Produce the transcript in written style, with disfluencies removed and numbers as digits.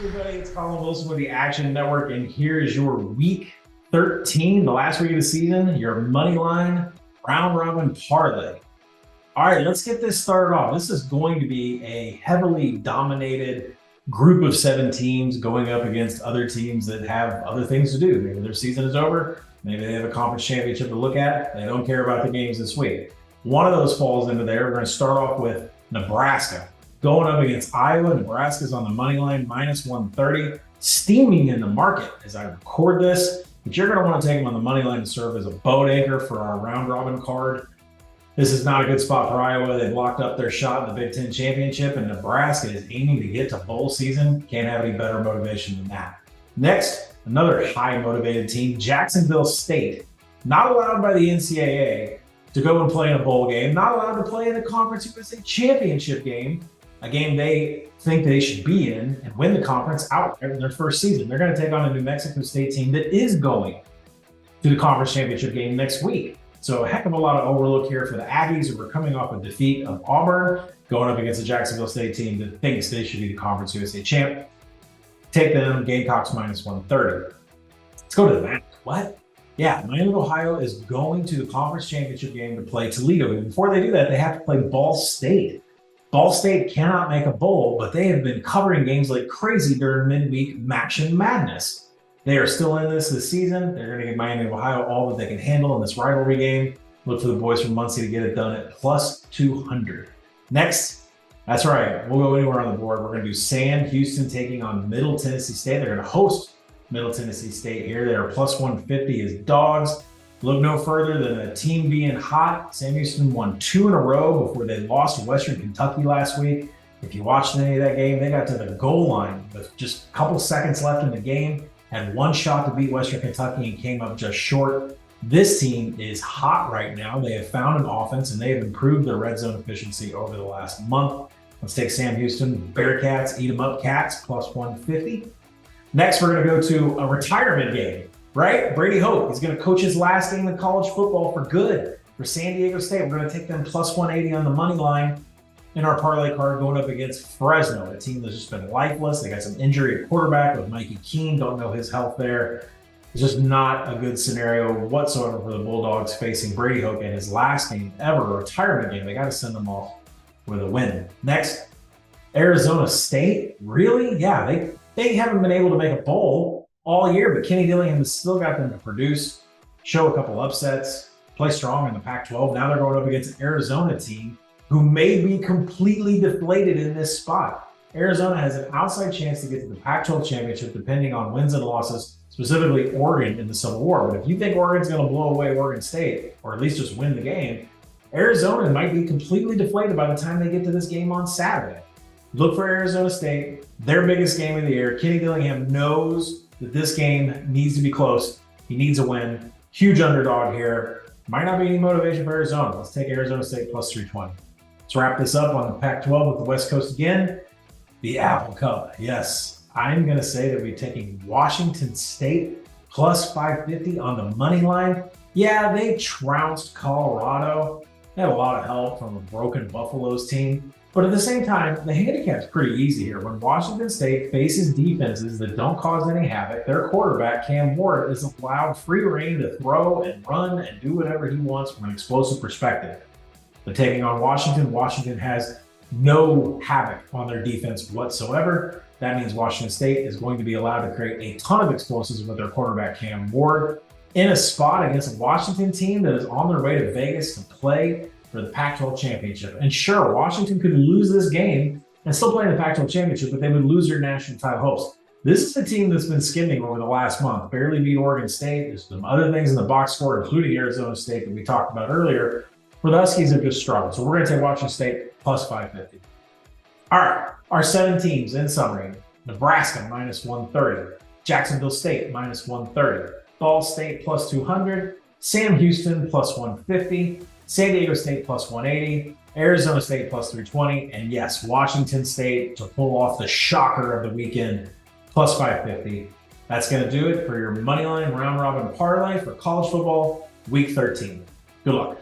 everybody, it's Colin Wilson with the Action Network, and here is your Week 13, the last week of the season, your money line round robin parlay. All right, let's get this started off. This is going to be a heavily dominated group of 7 teams going up against other teams that have other things to do. Maybe their season is over. Maybe they have a conference championship to look at. They don't care about the games this week. One of those falls into there. We're going to start off with Nebraska going up against Iowa. Nebraska's on the money line, minus 130, steaming in the market as I record this. But you're going to want to take them on the money line to serve as a boat anchor for our round robin card. This is not a good spot for Iowa. They've locked up their shot in the Big Ten championship, and Nebraska is aiming to get to bowl season. Can't have any better motivation than that. Next, another high motivated team, Jacksonville State, not allowed by the NCAA to go and play in a bowl game, not allowed to play in the Conference USA championship game, a game they think they should be in and win the conference outright in their first season. They're going to take on a New Mexico State team that is going to the conference championship game next week. So a heck of a lot of overlook here for the Aggies, who are coming off a defeat of Auburn, going up against a Jacksonville State team that thinks they should be the Conference USA champ. Take them, Gamecocks minus 130. Let's go to the MAC. What? Yeah, Miami of Ohio is going to the conference championship game to play Toledo. And before they do that, they have to play Ball State. Ball State cannot make a bowl, but they have been covering games like crazy during midweek Matching Madness. They are still in this season. They're going to give Miami of Ohio all that they can handle in this rivalry game. Look for the boys from Muncie to get it done at plus 200. Next, that's right, we'll go anywhere on the board. We're going to do Sam Houston taking on Middle Tennessee State. They're going to host Middle Tennessee State here. They are plus 150 as dogs. Look no further than a team being hot. Sam Houston won 2 in a row before they lost to Western Kentucky last week. If you watched any of that game, they got to the goal line with just a couple seconds left in the game, had one shot to beat Western Kentucky and came up just short. This team is hot right now. They have found an offense and they have improved their red zone efficiency over the last month. Let's take Sam Houston, Bearcats, eat 'em up Cats, plus 150. Next, we're going to go to a retirement game, right? Brady Hoke is going to coach his last game in college football for good for San Diego State. We're going to take them plus 180 on the money line in our parlay card, going up against Fresno, a team that's just been lifeless. They got some injury at quarterback with Mikey Keene. Don't know his health there. It's just not a good scenario whatsoever for the Bulldogs facing Brady Hoke in his last game ever, a retirement game. They got to send them off with a win. Next, Arizona State. Really? Yeah, they haven't been able to make a bowl all year, but Kenny Dillingham has still got them to produce, show a couple upsets, play strong in the Pac-12. Now they're going up against an Arizona team who may be completely deflated in this spot. Arizona has an outside chance to get to the Pac-12 championship depending on wins and losses, specifically Oregon in the Civil War. But if you think Oregon's going to blow away Oregon State, or at least just win the game, Arizona might be completely deflated by the time they get to this game on Saturday. Look for Arizona State, their biggest game of the year. Kenny Dillingham knows that this game needs to be close. He needs a win. Huge underdog here. Might not be any motivation for Arizona. Let's take Arizona State plus 320. Let's wrap this up on the Pac-12 with the West Coast again. The Apple Cup. Yes, I'm going to say that we're taking Washington State plus 550 on the money line. Yeah, they trounced Colorado. They had a lot of help from a broken Buffaloes team. But at the same time, the handicap's pretty easy here. When Washington State faces defenses that don't cause any havoc, their quarterback, Cam Ward, is allowed free reign to throw and run and do whatever he wants from an explosive perspective. But taking on Washington, Washington has no havoc on their defense whatsoever. That means Washington State is going to be allowed to create a ton of explosives with their quarterback, Cam Ward, in a spot against a Washington team that is on their way to Vegas to play for the Pac-12 championship. And sure, Washington could lose this game and still play in the Pac-12 championship, but they would lose their national title hopes. This is a team that's been skimming over the last month, barely beat Oregon State. There's some other things in the box score, including Arizona State that we talked about earlier, where the Huskies have just struggled. So we're going to take Washington State plus 550. All right, our 7 teams in summary: Nebraska minus 130, Jacksonville State minus 130, Ball State plus 200, Sam Houston plus 150, San Diego State plus 180, Arizona State plus 320, and yes, Washington State to pull off the shocker of the weekend, plus 550. That's going to do it for your Moneyline Round Robin Parlay for college football, Week 13. Good luck.